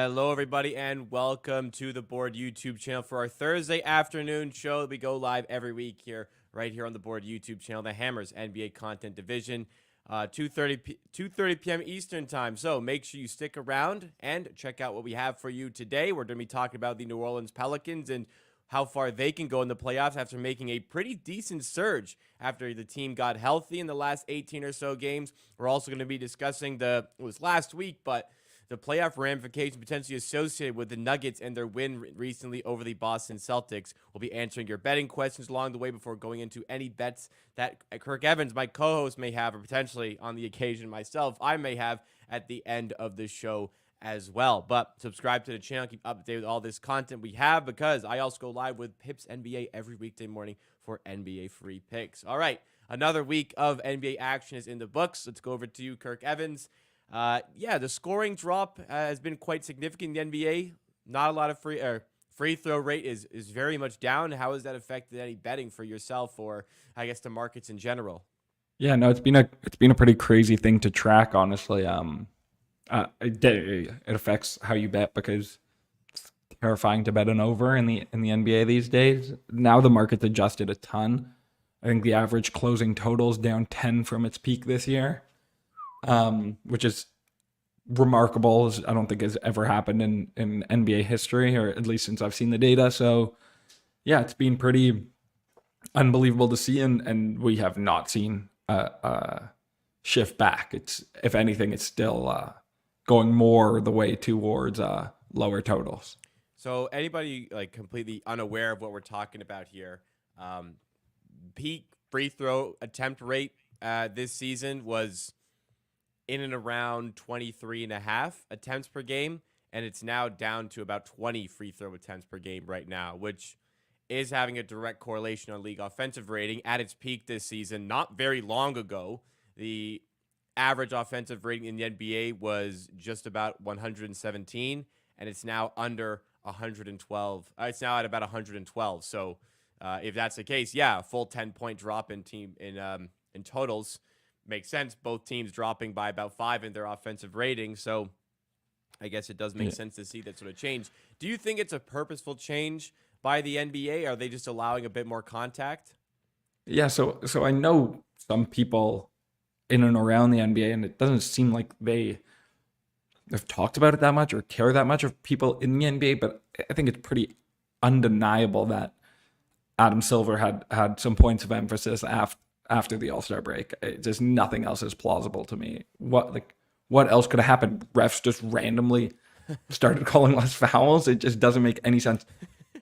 Hello, everybody, and welcome to the Board YouTube channel for our Thursday afternoon show. We go live every week here, right here on the Board YouTube channel, the Hammers NBA Content Division, 2:30 p.m. Eastern Time. So make sure you stick around and check out what we have for you today. We're going to be talking about the New Orleans Pelicans and how far they can go in the playoffs after making a pretty decent surge after the team got healthy in the last 18 or so games. We're also going to be discussing it was last week, but the playoff ramifications potentially associated with the Nuggets and their win recently over the Boston Celtics. We'll be answering your betting questions along the way before going into any bets that Kirk Evans, my co-host, may have, or potentially on the occasion myself, I may have at the end of the show as well. But subscribe to the channel, keep updated with all this content we have, because I also go live with Pips NBA every weekday morning for NBA free picks. All right, another week of NBA action is in the books. Let's go over to you, Kirk Evans. The scoring drop has been quite significant in the NBA. Not a lot of free throw rate is very much down. How has that affected any betting for yourself, or I guess the markets in general? Yeah, no, it's been a pretty crazy thing to track, honestly. It affects how you bet because it's terrifying to bet an over in the NBA these days. Now the market's adjusted a ton. I think the average closing total is down 10 from its peak this year, which is remarkable. I don't think has ever happened in NBA history, or at least since I've seen the data. So yeah, it's been pretty unbelievable to see, and we have not seen a shift back. It's, if anything, it's still going more the way towards lower totals. So anybody like completely unaware of what we're talking about here, peak free throw attempt rate this season was in and around 23.5 attempts per game, and it's now down to about 20 free throw attempts per game right now, which is having a direct correlation on league offensive rating. At its peak this season, not very long ago, the average offensive rating in the NBA was just about 117, and it's now under 112. It's now at about 112. So if that's the case, yeah, a full 10-point drop in totals makes sense. Both teams dropping by about 5 in their offensive rating. So I guess it does make sense to see that sort of change. Do you think it's a purposeful change by the NBA? Are they just allowing a bit more contact? Yeah, so I know some people in and around the NBA, and it doesn't seem like they have talked about it that much or care that much of people in the NBA, but I think it's pretty undeniable that Adam Silver had some points of emphasis after the All-Star break. Just nothing else is plausible to me. What else could have happened? Refs just randomly started calling less fouls. It just doesn't make any sense.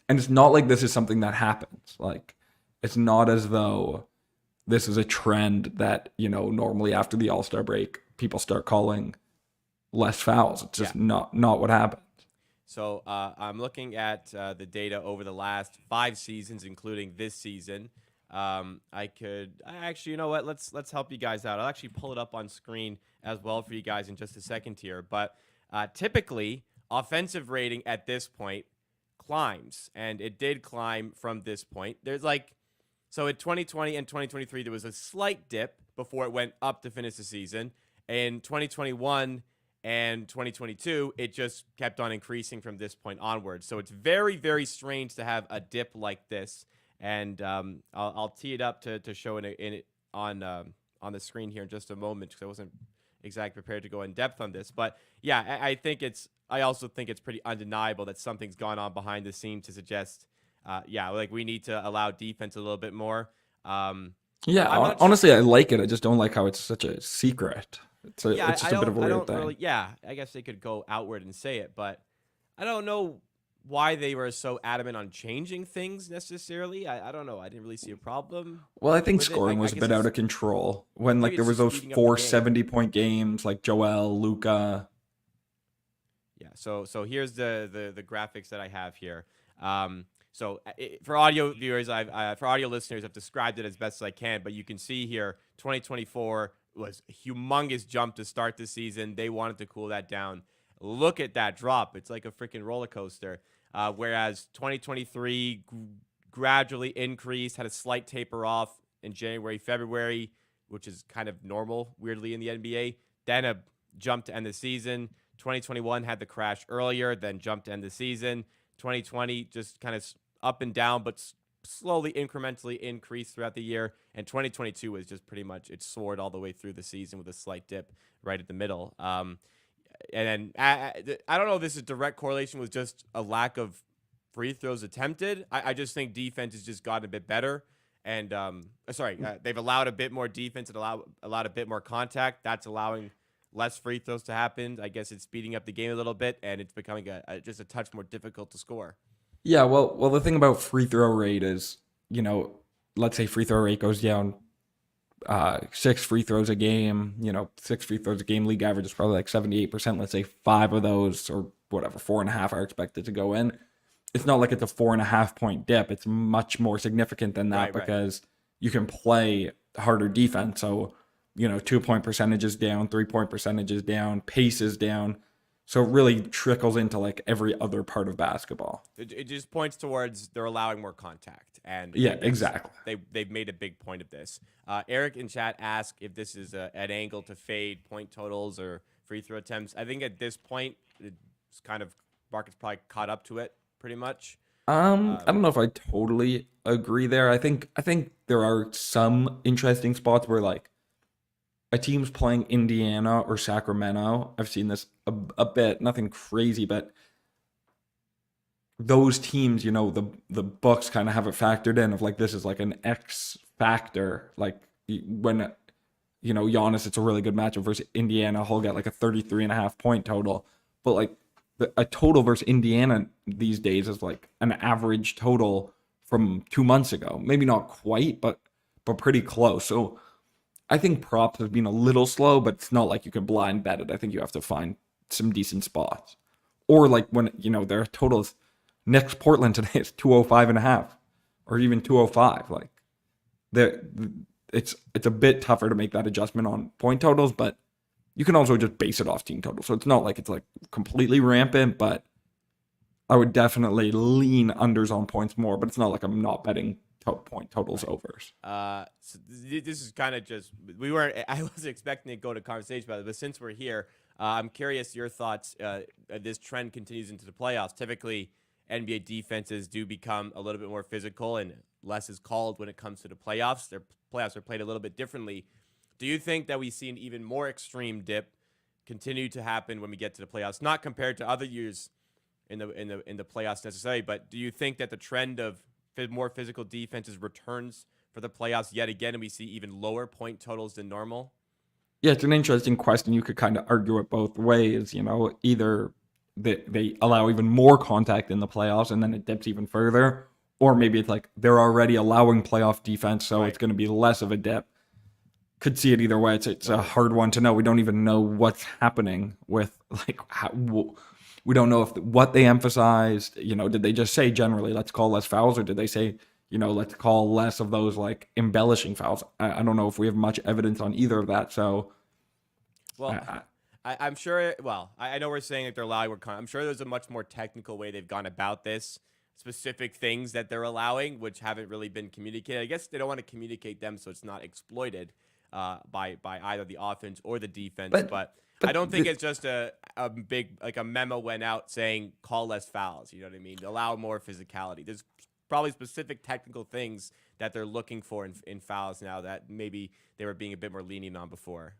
And it's not like this is something that happens. Like, it's not as though this is a trend that, normally after the All-Star break, people start calling less fouls. It's just not what happens. So I'm looking at the data over the last 5 seasons, including this season. Actually, you know what? Let's help you guys out. I'll actually pull it up on screen as well for you guys in just a second here. But typically, offensive rating at this point climbs, and it did climb from this point. So in 2020 and 2023, there was a slight dip before it went up to finish the season. In 2021 and 2022, it just kept on increasing from this point onward. So it's very, very strange to have a dip like this. And I'll tee it up to show it on the screen here in just a moment, because I wasn't exactly prepared to go in depth on this. But yeah, I also think it's pretty undeniable that something's gone on behind the scenes to suggest, we need to allow defense a little bit more. Honestly, I like it. I just don't like how it's such a secret. It's just a bit of a weird thing. I guess they could go outward and say it, but I don't know why they were so adamant on changing things necessarily. I don't know. I didn't really see a problem. Well, I think scoring was a bit out of control when there was those 4 70-point games like Joel, Luka. Yeah. So here's the graphics that I have here. For audio viewers, for audio listeners, I've described it as best as I can, but you can see here 2024 was a humongous jump to start the season. They wanted to cool that down. Look at that drop. It's like a freaking roller coaster. Whereas 2023 gradually increased, had a slight taper off in January, February, which is kind of normal, weirdly, in the NBA. Then a jump to end the season. 2021 had the crash earlier, then jumped to end the season. 2020 just kind of up and down, but slowly, incrementally increased throughout the year. And 2022 was just pretty much, it soared all the way through the season with a slight dip right at the middle. And then I don't know if this is direct correlation with just a lack of free throws attempted. I just think defense has just gotten a bit better. And they've allowed a bit more defense and allowed a bit more contact. That's allowing less free throws to happen. I guess it's speeding up the game a little bit, and it's becoming just a touch more difficult to score. Yeah, well, the thing about free throw rate is, let's say free throw rate goes down 6 free throws a game, 6 free throws a game. League average is probably like 78%. Let's say 5 of those, or whatever, 4.5 are expected to go in. It's not like it's a 4.5 point dip. It's much more significant than that because you can play harder defense. So, 2-point percentage is down, 3-point percentage is down, pace is down. So it really trickles into like every other part of basketball. It just points towards they're allowing more contact. And yeah, exactly. They've made a big point of this. Eric in chat asked if this is an angle to fade point totals or free throw attempts. I think at this point, it's kind of market's probably caught up to it pretty much. I don't know if I totally agree there. I think there are some interesting spots where like a team's playing Indiana or Sacramento. I've seen this a bit, nothing crazy, but those teams, the books kind of have it factored in of like this is like an X factor. Like when Giannis, it's a really good matchup versus Indiana. He'll get like a 33.5 point total, but like a total versus Indiana these days is like an average total from 2 months ago. Maybe not quite, but pretty close. So I think props have been a little slow, but it's not like you can blind bet it. I think you have to find some decent spots. Or like when, their total is next Portland today is 205.5 or even 205. Like it's a bit tougher to make that adjustment on point totals, but you can also just base it off team totals. So it's not like it's like completely rampant, but I would definitely lean unders on points more, but it's not like I'm not betting point totals overs. So this is kind of just, I wasn't expecting to go to conversation about it, but since we're here, I'm curious your thoughts. This trend continues into the playoffs. Typically, NBA defenses do become a little bit more physical and less is called when it comes to the playoffs. Their playoffs are played a little bit differently. Do you think that we see an even more extreme dip continue to happen when we get to the playoffs? Not compared to other years in the playoffs necessarily, but do you think that the trend of more physical defenses returns for the playoffs yet again, and we see even lower point totals than normal? Yeah, it's an interesting question. You could kind of argue it both ways. Either they allow even more contact in the playoffs and then it dips even further, or maybe it's like they're already allowing playoff defense, so It's going to be less of a dip. Could see it either way. It's a hard one to know. We don't even know what's happening with like we don't know what they emphasized. Did they just say generally let's call less fouls, or did they say let's call less of those like embellishing fouls? I don't know if we have much evidence on either of that. So, I'm sure. Well, I know we're saying that they're allowing. I'm sure there's a much more technical way they've gone about this. Specific things that they're allowing, which haven't really been communicated. I guess they don't want to communicate them so it's not exploited by either the offense or the defense. But I don't think it's just a big, like a memo went out saying call less fouls. You know what I mean? Allow more physicality. There's probably specific technical things that they're looking for in fouls now that maybe they were being a bit more lenient on before.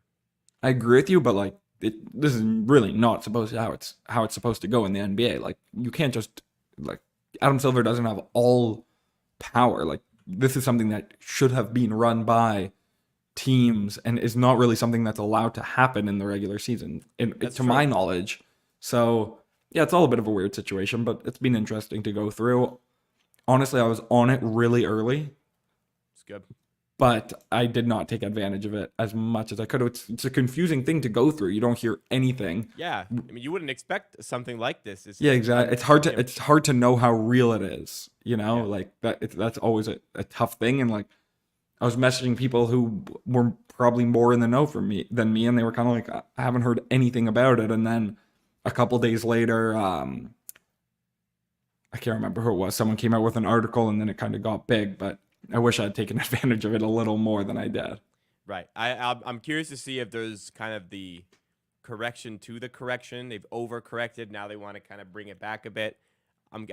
I agree with you, but like this is really not supposed to how it's supposed to go in the NBA. Like you can't just like Adam Silver doesn't have all power. Like this is something that should have been run by teams and is not really something that's allowed to happen in the regular season, to my knowledge. So yeah, it's all a bit of a weird situation, but it's been interesting to go through. Honestly, I was on it really early. It's good. But I did not take advantage of it as much as I could. It's a confusing thing to go through. You don't hear anything. Yeah, I mean, you wouldn't expect something like this. Yeah, exactly. It's hard to know how real it is. Like that's always a tough thing. And like, I was messaging people who were probably more in the know than me, and they were kind of like, I haven't heard anything about it. And then a couple days later, I can't remember who it was. Someone came out with an article, and then it kind of got big, but I wish I had taken advantage of it a little more than I did. Right. I'm curious to see if there's kind of the correction to the correction. They've overcorrected. Now they want to kind of bring it back a bit. I'm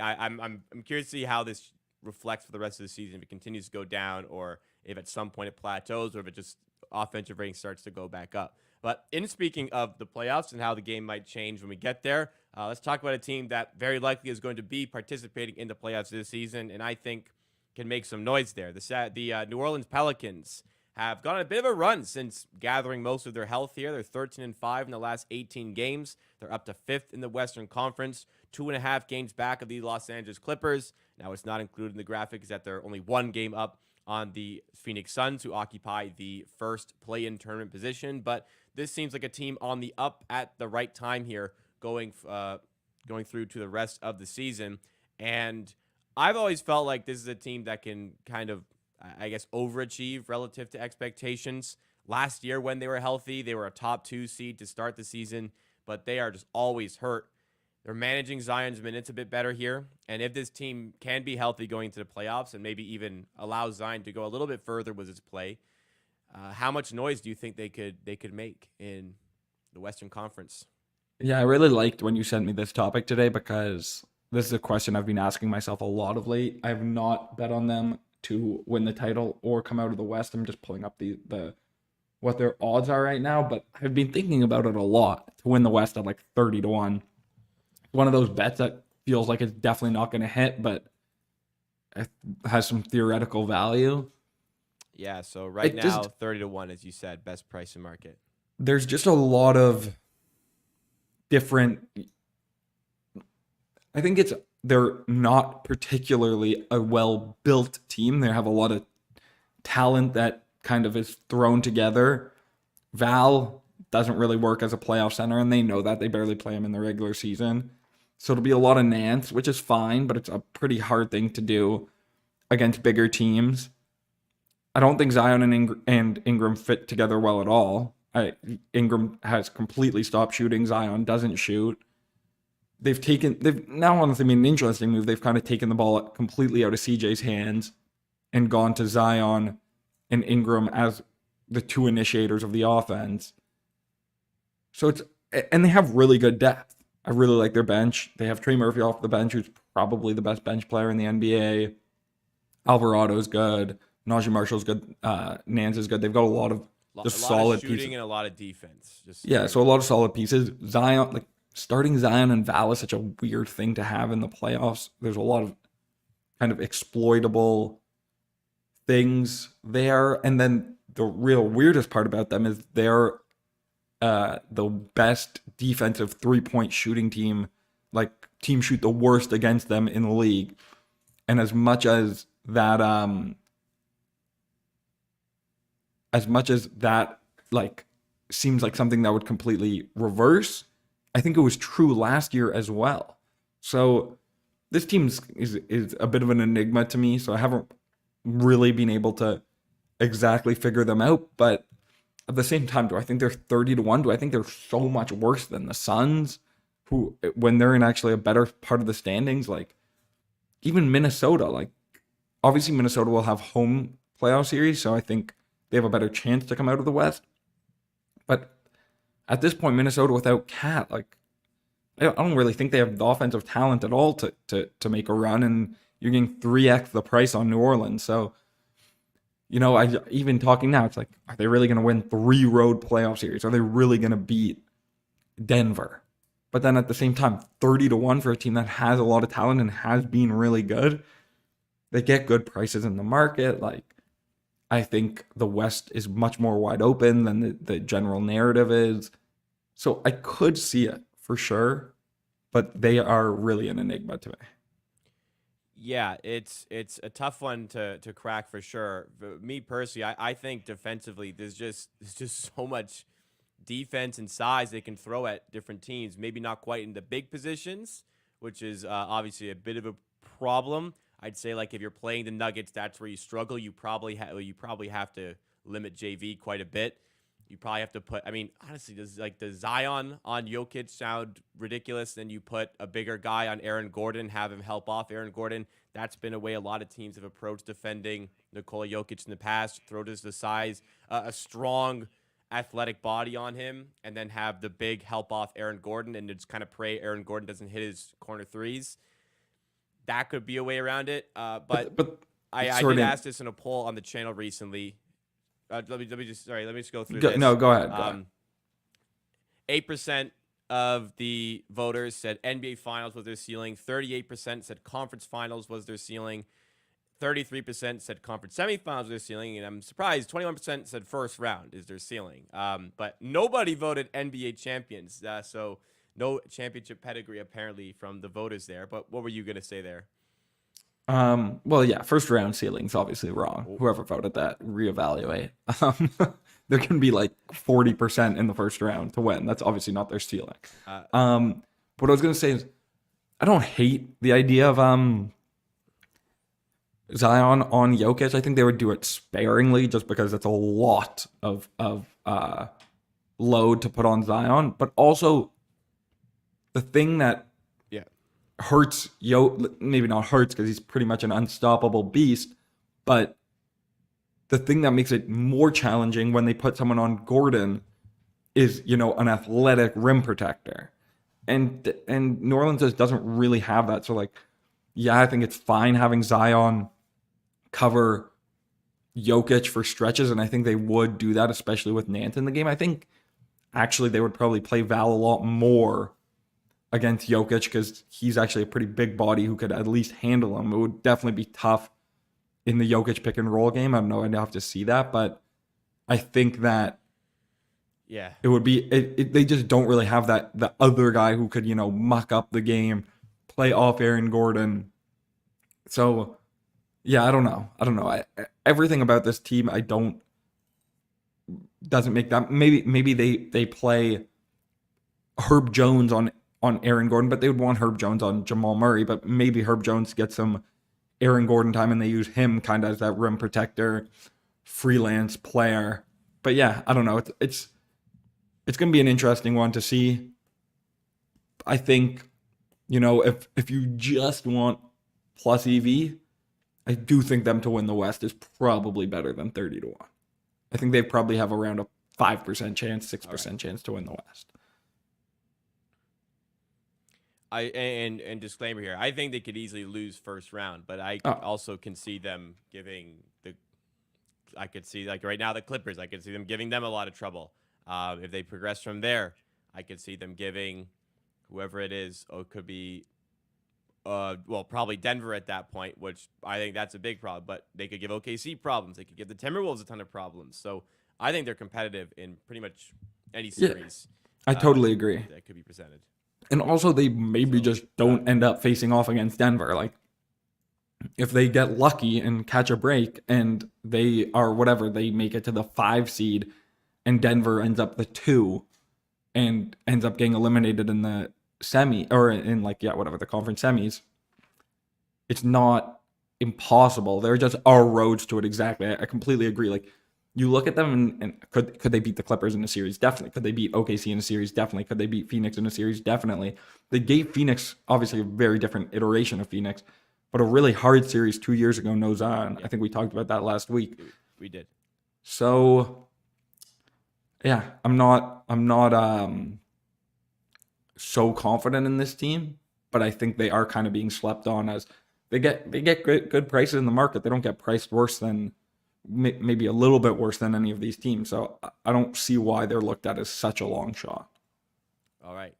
curious to see how this reflects for the rest of the season. If it continues to go down, or if at some point it plateaus, or if it just offensive rating starts to go back up. But in speaking of the playoffs and how the game might change when we get there, let's talk about a team that very likely is going to be participating in the playoffs this season, and I think can make some noise there. The New Orleans Pelicans have gone on a bit of a run since gathering most of their health here. They're 13-5 in the last 18 games. They're up to 5th in the Western Conference, 2.5 games back of the Los Angeles Clippers. Now, it's not included in the graphic is that they're only 1 game up on the Phoenix Suns, who occupy the first play-in tournament position. But this seems like a team on the up at the right time here, going through to the rest of the season. And I've always felt like this is a team that can kind of, I guess, overachieve relative to expectations. Last year, when they were healthy, they were a top 2 seed to start the season, but they are just always hurt. They're managing Zion's minutes a bit better here. And if this team can be healthy going into the playoffs and maybe even allow Zion to go a little bit further with his play, how much noise do you think they could make in the Western Conference? Yeah, I really liked when you sent me this topic today because this is a question I've been asking myself a lot of late. I have not bet on them to win the title or come out of the West. I'm just pulling up the what their odds are right now, but I've been thinking about it a lot to win the West at like 30-1. One of those bets that feels like it's definitely not going to hit, but it has some theoretical value. Yeah, so right now, 30-1, as you said, best price in market. There's just a lot of different. I think they're not particularly a well-built team. They have a lot of talent that kind of is thrown together. Val doesn't really work as a playoff center, and they know that. They barely play him in the regular season. So it'll be a lot of Nance, which is fine, but it's a pretty hard thing to do against bigger teams. I don't think Zion and Ingram fit together well at all. Ingram has completely stopped shooting. Zion doesn't shoot. They've now honestly made an interesting move. They've kind of taken the ball completely out of CJ's hands and gone to Zion and Ingram as the 2 initiators of the offense. So and they have really good depth. I really like their bench. They have Trey Murphy off the bench, who's probably the best bench player in the NBA. Alvarado's good. Najee Marshall's good. Nance is good. They've got a lot of solid shooting pieces. And a lot of defense. So a lot of solid pieces. Zion, like starting Zion and Val is such a weird thing to have in the playoffs. There's a lot of kind of exploitable things there. And then the real weirdest part about them is they're the best defensive 3-point shooting team. Like, teams shoot the worst against them in the league. And as much as that like seems like something that would completely reverse, I think it was true last year as well. So this team is a bit of an enigma to me. So I haven't really been able to exactly figure them out. But at the same time, do I think they're 30-1? Do I think they're so much worse than the Suns, who, when they're in actually a better part of the standings, like even Minnesota, like obviously Minnesota will have home playoff series, so I think they have a better chance to come out of the West. But at this point, Minnesota without Cat, like I don't really think they have the offensive talent at all to make a run, and you're getting 3x the price on New Orleans. So, I even talking now, it's like, are they really going to win 3 road playoff series? Are they really going to beat Denver? But then at the same time, 30-1 for a team that has a lot of talent and has been really good. They get good prices in the market. Like, I think the West is much more wide open than the general narrative is. So I could see it for sure, but they are really an enigma to me. Yeah, it's a tough one to crack for sure. But me personally, I think defensively, there's just so much defense and size they can throw at different teams. Maybe not quite in the big positions, which is obviously a bit of a problem. I'd say, like, if you're playing the Nuggets, that's where you struggle. You probably have to limit JV quite a bit. You probably have to put, I mean, honestly, does Zion on Jokic sound ridiculous? Then you put a bigger guy on Aaron Gordon, have him help off Aaron Gordon. That's been a way a lot of teams have approached defending Nikola Jokic in the past. Throw just the size, a strong athletic body on him and then have the big help off Aaron Gordon and just kind of pray Aaron Gordon doesn't hit his corner threes. That could be a way around it. But But I sort did of ask this in a poll on the channel recently. Let me just go through go, this. no, go ahead. Go ahead. 8% of the voters said NBA Finals was their ceiling. 38% said Conference Finals was their ceiling. 33% said Conference Semifinals was their ceiling. And I'm surprised 21% said first round is their ceiling. But nobody voted NBA champions. So no championship pedigree apparently from the voters there. But what were you going to say there? Well, yeah, first round ceiling's obviously wrong. Whoever voted that, reevaluate. There can be like 40% in the first round to win. That's obviously not their ceiling. What I was gonna say is, I don't hate the idea of Zion on Jokic. I think they would do it sparingly, just because it's a lot of load to put on Zion. But also, the thing that hurts maybe not hurts because he's pretty much an unstoppable beast, but the thing that makes it more challenging when they put someone on Gordon is, an athletic rim protector. And New Orleans just doesn't really have that. So, I think it's fine having Zion cover Jokic for stretches, and I think they would do that, especially with Nance in the game. I think actually they would probably play Val a lot more against Jokic because he's actually a pretty big body who could at least handle him. It would definitely be tough in the Jokic pick and roll game. I don't know. I'd have to see that, but I think that it would be. They just don't really have the other guy who could muck up the game, play off Aaron Gordon. So I don't know. Everything about this team doesn't make that. Maybe they play Herb Jones on Aaron Gordon, but they would want Herb Jones on Jamal Murray. But maybe Herb Jones gets some Aaron Gordon time and they use him kind of as that rim protector, freelance player. But I don't know. It's going to be an interesting one to see. I think, if you just want plus EV, I do think them to win the West is probably better than 30-1. I think they probably have around a 5% chance, 6% chance to win the West. And disclaimer here, I think they could easily lose first round, but I also can see them giving I could see right now the Clippers, I could see them giving them a lot of trouble. If they progress from there, I could see them giving whoever it is, it could be, probably Denver at that point, which I think that's a big problem, but they could give OKC problems. They could give the Timberwolves a ton of problems. So I think they're competitive in pretty much any series. I totally agree. That could be presented. And also, they maybe just don't end up facing off against Denver. If they get lucky and catch a break and they are they make it to the 5 seed and Denver ends up the 2 and ends up getting eliminated in the semi or in the conference semis, it's not impossible. There just are roads to it. Exactly. I completely agree. You look at them and could they beat the Clippers in a series? Definitely. Could they beat OKC in a series? Definitely. Could they beat Phoenix in a series? Definitely. They gave Phoenix, obviously, a very different iteration of Phoenix, but a really hard series 2 years ago, no Zion. I think we talked about that last week. We did. So, I'm not so confident in this team, but I think they are kind of being slept on as they get good prices in the market. They don't get priced worse than, maybe a little bit worse than any of these teams. So I don't see why they're looked at as such a long shot. All right.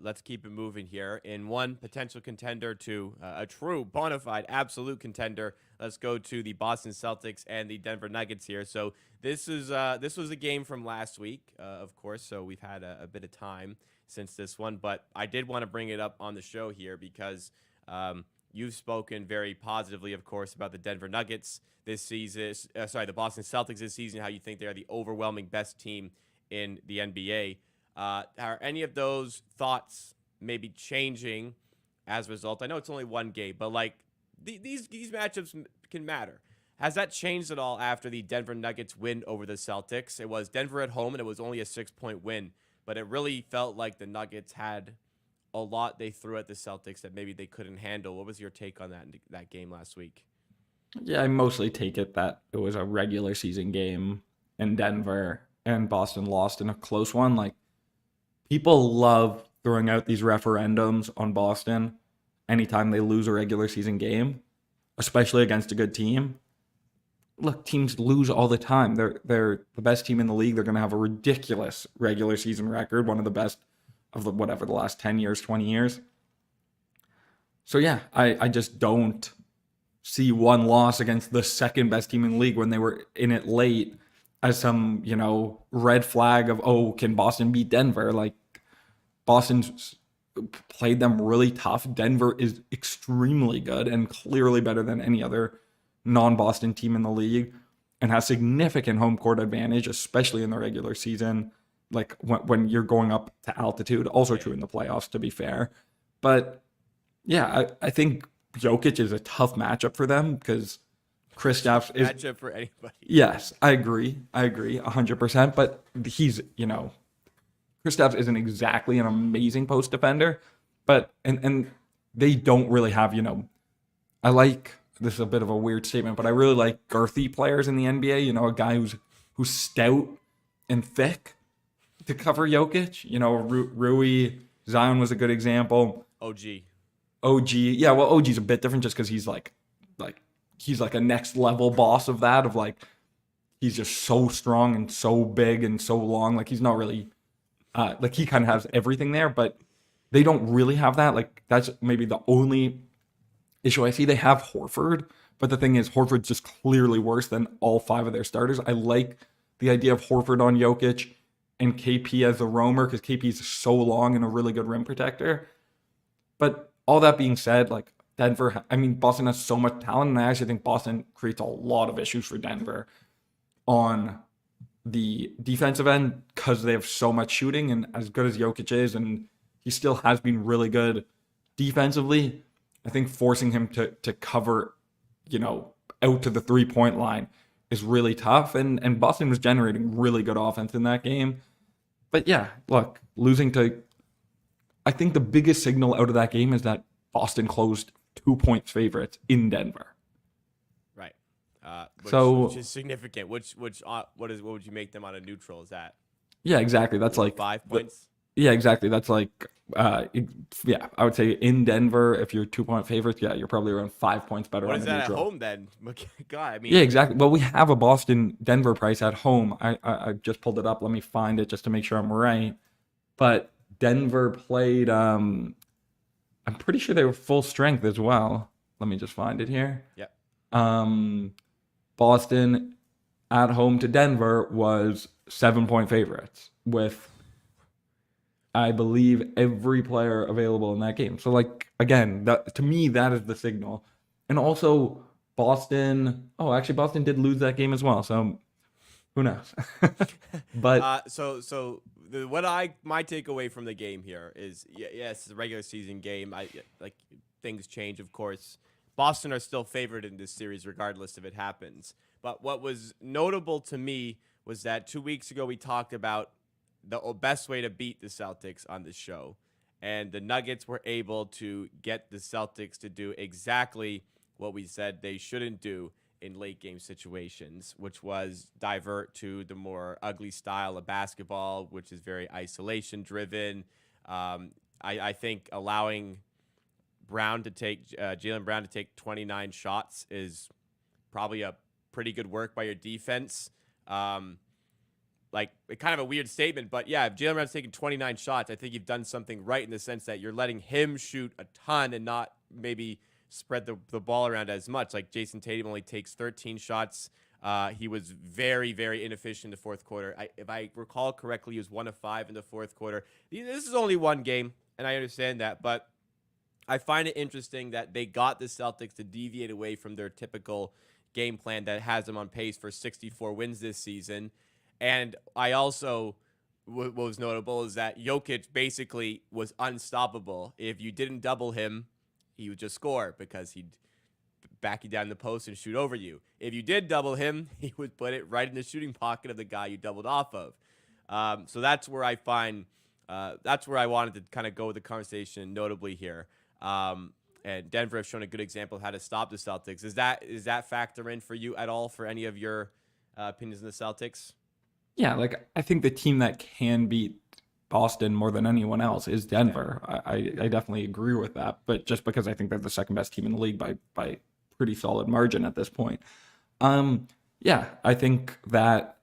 Let's keep it moving here. In one potential contender to a true bona fide absolute contender, let's go to the Boston Celtics and the Denver Nuggets here. So this was a game from last week, of course. So we've had a bit of time since this one, but I did want to bring it up on the show here because you've spoken very positively, of course, about the Denver Nuggets this season. The Boston Celtics this season, how you think they are the overwhelming best team in the NBA. Are any of those thoughts maybe changing as a result? I know it's only one game, but these matchups can matter. Has that changed at all after the Denver Nuggets win over the Celtics? It was Denver at home, and it was only a 6-point win, but it really felt like the Nuggets had a lot they threw at the Celtics that maybe they couldn't handle. What was your take on that game last week? Yeah, I mostly take it that it was a regular season game in Denver, and Boston lost in a close one. Like, people love throwing out these referendums on Boston anytime they lose a regular season game, especially against a good team. Look, teams lose all the time. They're the best team in the league. They're going to have a ridiculous regular season record, one of the best of the last 10 years, 20 years. So yeah, I just don't see one loss against the second best team in the league when they were in it late as some, red flag of, oh, can Boston beat Denver? Like, Boston's played them really tough. Denver is extremely good and clearly better than any other non-Boston team in the league and has significant home court advantage, especially in the regular season, like when you're going up to altitude. Also true in the playoffs, to be fair. But yeah, I think Jokic is a tough matchup for them because Kristaps is matchup for anybody. Yes, I agree 100%. But he's, Kristaps isn't exactly an amazing post defender, but and they don't really have, I like, this is a bit of a weird statement, but I really like girthy players in the NBA. A guy who's stout and thick to cover Jokic. Rui, Zion was a good example. OG, yeah. Well, OG's a bit different just because he's like he's like a next level boss of that. Of like, he's just so strong and so big and so long. Like, he's not really like, he kind of has everything there, but they don't really have that. Like, that's maybe the only issue I see. They have Horford, but the thing is, Horford's just clearly worse than all 5 of their starters. I like the idea of Horford on Jokic and KP as a roamer because KP is so long and a really good rim protector. But all that being said, like, Boston has so much talent, and I actually think Boston creates a lot of issues for Denver on the defensive end because they have so much shooting, and as good as Jokic is, and he still has been really good defensively, I think forcing him to cover, out to the 3-point line is really tough. And Boston was generating really good offense in that game. But yeah, look, I think the biggest signal out of that game is that Boston closed 2-point favorites in Denver. Right. Which is significant. What would you make them on a neutral? Is that? Yeah, exactly. That's like 5 points. Yeah, exactly. That's like, I would say in Denver, if you're 2-point favorites, yeah, you're probably around 5 points better. What on is the that neutral. at home then? God, Yeah, exactly. Well, we have a Boston Denver price at home. I just pulled it up. Let me find it just to make sure I'm right. But Denver played. I'm pretty sure they were full strength as well. Let me just find it here. Yep. Boston at home to Denver was 7-point favorites with, I believe, every player available in that game. So, like, again, to me, that is the signal. And also, Boston did lose that game as well. So, who knows? But my takeaway from the game here is, yes, it's a regular season game. Things change, of course. Boston are still favored in this series, regardless if it happens. But what was notable to me was that 2 weeks ago we talked about the best way to beat the Celtics on this show. And the Nuggets were able to get the Celtics to do exactly what we said they shouldn't do in late game situations, which was divert to the more ugly style of basketball, which is very isolation driven. I think allowing Jaylen Brown to take 29 shots is probably a pretty good work by your defense. Like, kind of a weird statement, but yeah, if Jaylen Brown's taking 29 shots, I think you've done something right in the sense that you're letting him shoot a ton and not maybe spread the ball around as much. Like, Jason Tatum only takes 13 shots. He was very, very inefficient in the fourth quarter. If I recall correctly, he was 1 of 5 in the fourth quarter. This is only one game, and I understand that, but I find it interesting that they got the Celtics to deviate away from their typical game plan that has them on pace for 64 wins this season. And I also, what was notable is that Jokic basically was unstoppable. If you didn't double him, he would just score because he'd back you down the post and shoot over you. If you did double him, he would put it right in the shooting pocket of the guy you doubled off of. So that's where I find, that's where I wanted to kind of go with the conversation notably here. And Denver have shown a good example of how to stop the Celtics. Is that factor in for you at all for any of your opinions on the Celtics? Yeah, like I think the team that can beat Boston more than anyone else is Yeah. Denver. I definitely agree with that, but just because I think they're the second best team in the league by pretty solid margin at this point. Um, yeah, I think that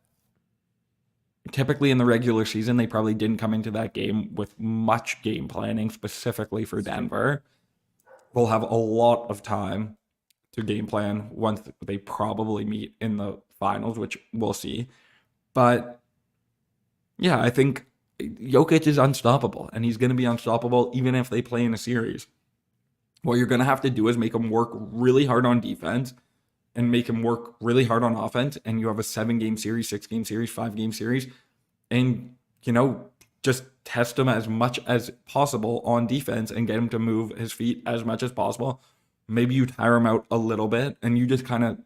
typically in the regular season they probably didn't come into that game with much game planning specifically for It's true. Denver. We'll have a lot of time to game plan once they probably meet in the finals, which we'll see. But yeah, I think Jokic is unstoppable, and he's going to be unstoppable even if they play in a series. What you're going to have to do is make him work really hard on defense and make him work really hard on offense. And you have a 7 game series, 6 game series, 5 game series, and just test him as much as possible on defense and get him to move his feet as much as possible. Maybe you tire him out a little bit, and you just kind of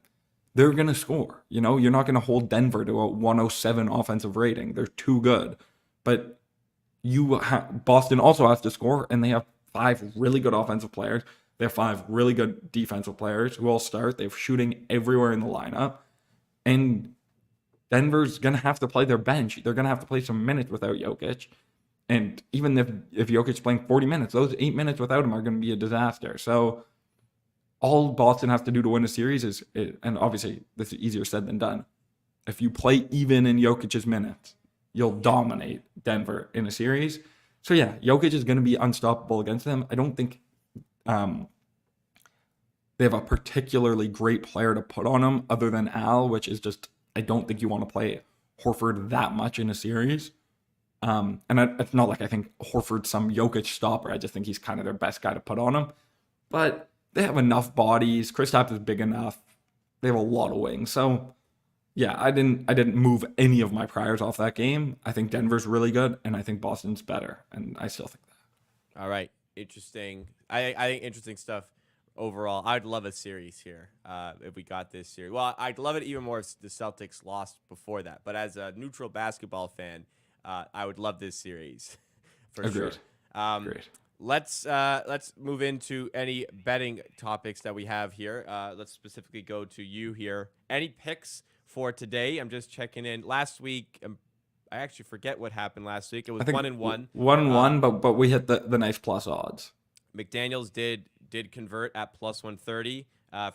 they're going to score. You're not going to hold Denver to a 107 offensive rating. They're too good. But Boston also has to score, and they have 5 really good offensive players. They have 5 really good defensive players who all start. They're shooting everywhere in the lineup. And Denver's going to have to play their bench. They're going to have to play some minutes without Jokic. And even if Jokic's playing 40 minutes, those 8 minutes without him are going to be a disaster. So all Boston has to do to win a series and obviously this is easier said than done. If you play even in Jokic's minutes, you'll dominate Denver in a series. So yeah, Jokic is going to be unstoppable against them. I don't think um, they have a particularly great player to put on him other than Al, which is just I don't think you want to play Horford that much in a series. It's not like I think Horford's some Jokic stopper. I just think he's kind of their best guy to put on him. But they have enough bodies. Kristaps is big enough. They have a lot of wings. So yeah, I didn't move any of my priors off that game. I think Denver's really good, and I think Boston's better, and I still think All right. Interesting. I think interesting stuff overall. I'd love a series here if we got this series. Well, I'd love it even more if the Celtics lost before that. But as a neutral basketball fan, I would love this series for that. sure. Agreed. Um, Agreed. let's move into any betting topics that we have here. Let's specifically go to you here. Any picks for today? I'm just checking in. Last week, I actually forget what happened last week. It was I think 1-1. 1-1, but we hit the nice plus odds. McDaniels did convert at plus 130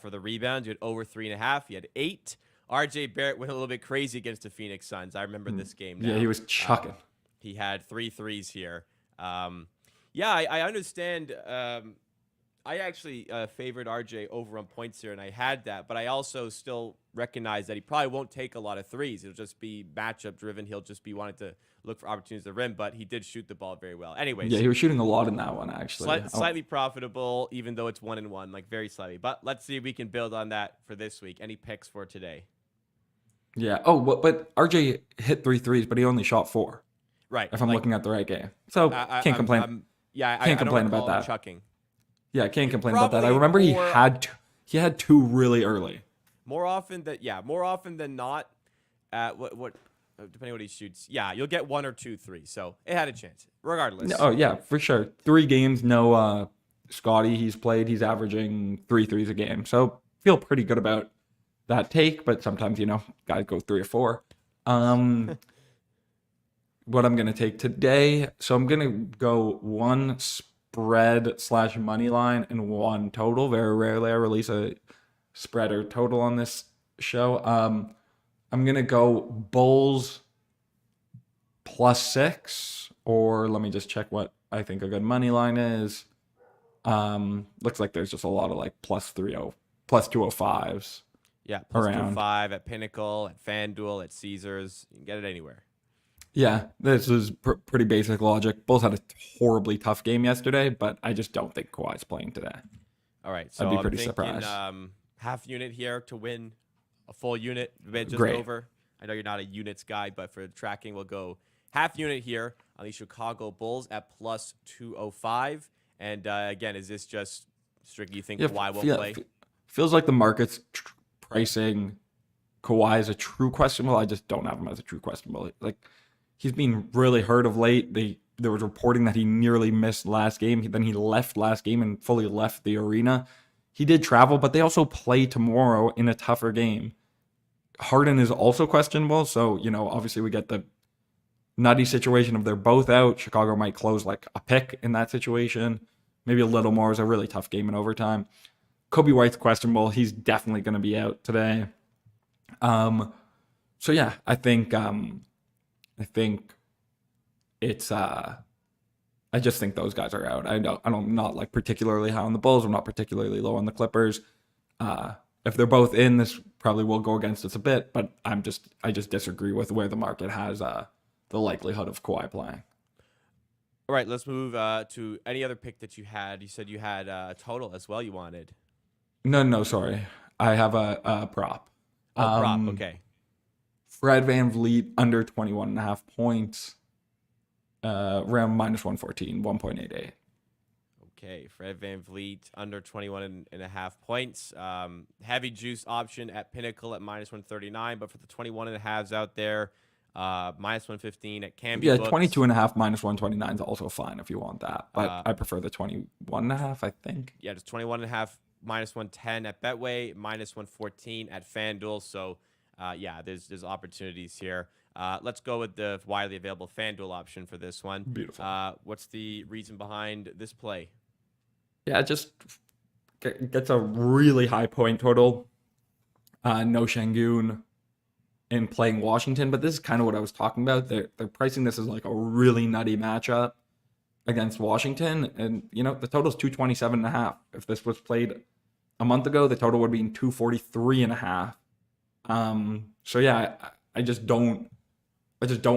for the rebounds. You had over 3.5. You had 8. RJ Barrett went a little bit crazy against the Phoenix Suns. I remember this game now. Yeah, he was chucking. He had 3 threes here. Yeah, I understand. I actually favored RJ over on points here, and I had that. But I also still recognize that he probably won't take a lot of threes. It'll just be matchup driven. He'll just be wanting to look for opportunities to the rim, but he did shoot the ball very well. Anyways, Yeah, he was shooting a lot in that one, actually. slightly profitable, even though it's 1-1, like very slightly. But let's see if we can build on that for this week. Any picks for today? Yeah. Oh, but RJ hit 3 threes, but he only shot 4. Right. If I'm like, looking at the right game. So can't complain. Yeah, Can't I don't complain recall about him that. chucking. Yeah, can't complain about that. I Probably remember more he had 2 really early. more often than not. What depending on what he shoots, yeah, you'll get 1 or 2 threes. So it had a chance, regardless. Oh yeah, for sure. 3 games, no Scotty. He's played. He's averaging 3 threes a game. So feel pretty good about that take. But sometimes guys go 3 or 4. What I'm gonna take today. So I'm gonna go 1 spread / money line and 1 total. Very rarely I release a spread or total on this show. I'm gonna go Bulls +6, or let me just check what I think a good money line is. Looks like there's just a lot of like +30, +205s. Yeah, plus around. 205 at Pinnacle, at FanDuel, at Caesars. You can get it anywhere. Yeah, this is pretty basic logic. Bulls had a horribly tough game yesterday, but I just don't think Kawhi's playing today. All right, so I'd be I'm pretty thinking surprised. half unit here to win a full unit. Just Great. over. I know you're not a units guy, but for tracking, we'll go half unit here on the Chicago Bulls at plus 205. And again, is this just strictly you think Kawhi won't play? Feels like the market's pricing Kawhi as a true questionable. I just don't have him as a true questionable. Like, he's been really hurt of late. There was reporting that he nearly missed last game. Then he left last game and fully left the arena. He did travel, but they also play tomorrow in a tougher game. Harden is also questionable. So, obviously we get the nutty situation of they're both out. Chicago might close like a pick in that situation. Maybe a little more. Is a really tough game in overtime. Kobe White's questionable. He's definitely going to be out today. So yeah, I think it's I just think those guys are out. I'm not like particularly high on the Bulls. I'm not particularly low on the Clippers. If they're both in, this probably will go against us a bit, but I just disagree with where the market has the likelihood of Kawhi playing. All right, let's move to any other pick that you had. You said you had a total as well you wanted. No, sorry. I have a prop. Oh, prop. Okay. Fred VanVleet under 21.5 points. Around minus 114, 1.88. Okay, Fred VanVleet under 21.5 points. Heavy juice option at Pinnacle at minus 139, but for the 21.5s out there, minus 115 at Camby. Yeah, Books. 22.5 minus 129 is also fine if you want that, but I prefer the 21.5, I think. Yeah, just 21.5 minus 110 at Betway, minus 114 at FanDuel. So, yeah, there's opportunities here. Let's go with the widely available FanDuel option for this one. Beautiful. What's the reason behind this play? Yeah, it just gets a really high point total. No Şengün in playing Washington, but this is kind of what I was talking about. They're pricing this as like a really nutty matchup against Washington, and the total is 227.5. If this was played a month ago, the total would be 243.5. So yeah, I just don't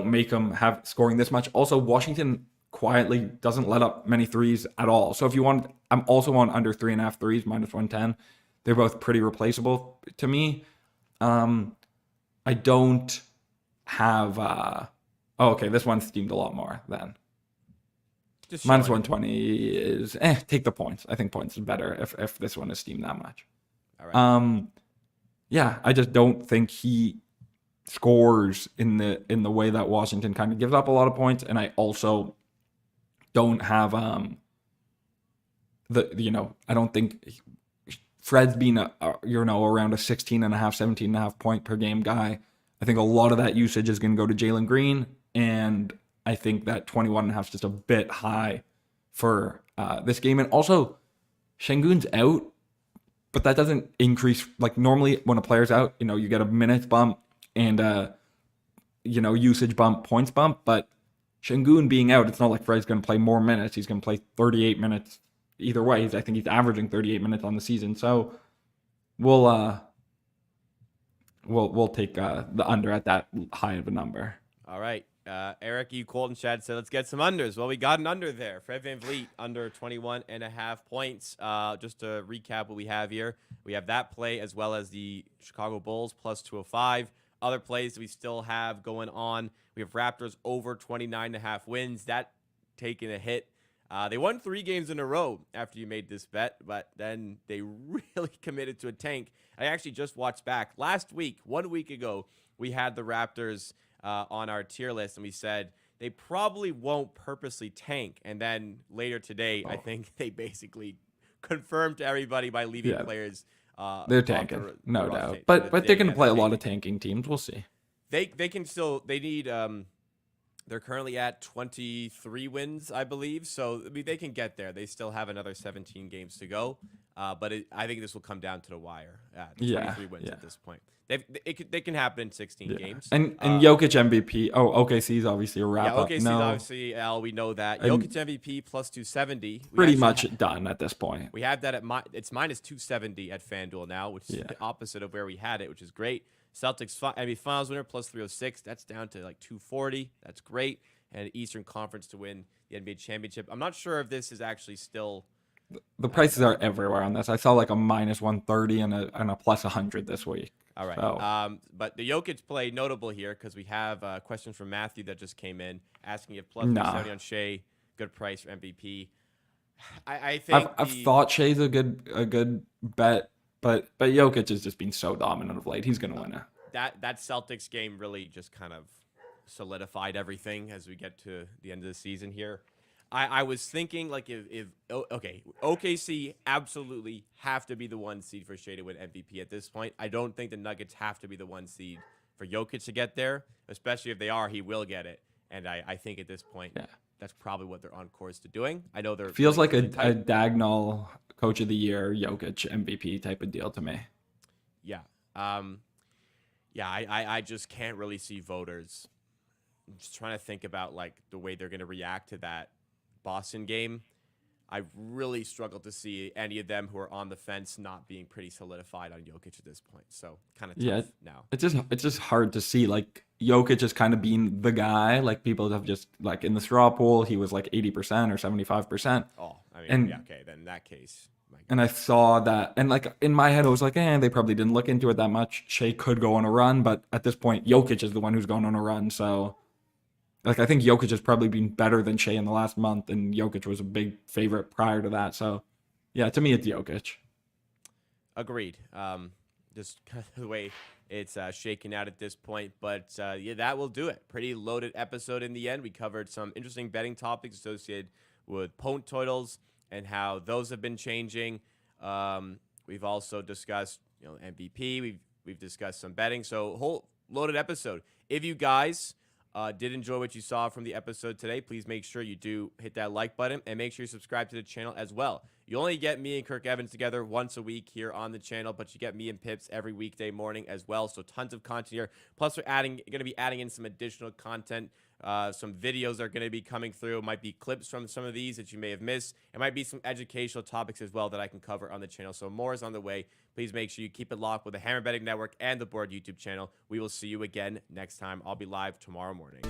make them have scoring this much. Also, Washington quietly doesn't let up many threes at all. So if you want, I'm also on under 3.5 threes, minus 110. They're both pretty replaceable to me. I don't have. Okay, this one's steamed a lot more then. Just minus 120 is take the points. I think points is better if this one is steamed that much. All right. Yeah, I just don't think he scores in the way that Washington kind of gives up a lot of points, and I also don't have I don't think Fred's been around a 16.5, 17.5 point per game guy. I think a lot of that usage is going to go to Jalen Green, and I think that 21.5 is just a bit high for this game. And also, Şengün's out, but that doesn't increase. Like normally when a player's out, you get a minutes bump and usage bump, points bump, but Şengün being out, it's not like Fred's going to play more minutes. He's going to play 38 minutes either way. I think he's averaging 38 minutes on the season. So we'll take the under at that high of a number. All right. Eric E. Colton Chad said, let's get some unders. Well, we got an under there. Fred VanVleet under 21.5 points. Just to recap what we have here, we have that play as well as the Chicago Bulls plus 205. Other plays that we still have going on. We have Raptors over 29.5 wins. That taking a hit. They won 3 games in a row after you made this bet, but then they really committed to a tank. I actually just watched back. Last week, 1 week ago, we had the Raptors on our tier list, and we said they probably won't purposely tank. And then later today, I think they basically confirmed to everybody by leaving players. They're tanking, no doubt. But they're going to play a lot of tanking teams. We'll see. They can still. They need. They're currently at 23 wins, I believe. So I mean, they can get there. They still have another 17 games to go. But I think this will come down to the wire. 23 wins at this point. They can happen in 16 games. And Jokic MVP. Oh, OKC is obviously a wrap up. OKC is obviously Al. We know that. Jokic MVP plus 270. Pretty much done at this point. We have that at it's minus 270 at FanDuel now, which is the opposite of where we had it, which is great. Celtics NBA Finals winner plus 306. That's down to like 240. That's great. And Eastern Conference to win the NBA championship. I'm not sure if this is actually still. The prices are everywhere on this. I saw like a minus 130 and a plus 100 this week. All right. So. But the Jokic play notable here because we have questions from Matthew that just came in asking if plus 370 on Shea, good price for MVP. I think I've thought Shea's a good bet, but Jokic has just been so dominant of late. He's going to win it. That Celtics game really just kind of solidified everything as we get to the end of the season here. I was thinking like okay, OKC absolutely have to be the 1 seed for Shea to win MVP at this point. I don't think the Nuggets have to be the 1 seed for Jokic to get there, especially if they are, he will get it. And I think at this point, Yeah. that's probably what they're on course to doing. I know they're Feels like really a tight. Dagnall Coach of the Year, Jokic MVP type of deal to me. Yeah. I just can't really see voters. I'm just trying to think about like the way they're going to react to that Boston game. I really struggle to see any of them who are on the fence not being pretty solidified on Jokic at this point. So kind of tough Yeah, now. it's just hard to see like Jokic just kind of being the guy. Like people have just like in the straw poll, he was like 80% or 75%. Oh, I mean, And yeah, okay, then in that case, my and I God. saw that, and like in my head, I was like, they probably didn't look into it that much. Shea could go on a run, but at this point, Jokic is the one who's going on a run. So, like, I think Jokic has probably been better than Shea in the last month, and Jokic was a big favorite prior to that. So, yeah, to me, it's Jokic. Agreed. Just kind of the way it's shaking out at this point. But yeah, that will do it. Pretty loaded episode in the end. We covered some interesting betting topics associated with point totals and how those have been changing. We've also discussed, MVP. We've discussed some betting. So whole loaded episode. If you guys did enjoy what you saw from the episode today, please make sure you do hit that like button and make sure you subscribe to the channel as well. You only get me and Kirk Evans together once a week here on the channel, but you get me and Pips every weekday morning as well. So tons of content here. Plus, we're going to be adding in some additional content. Some videos are going to be coming through. It might be clips from some of these that you may have missed. It might be some educational topics as well that I can cover on the channel. So more is on the way. Please make sure you keep it locked with the Hammer Betting Network and the Board YouTube channel. We will see you again next time. I'll be live tomorrow morning.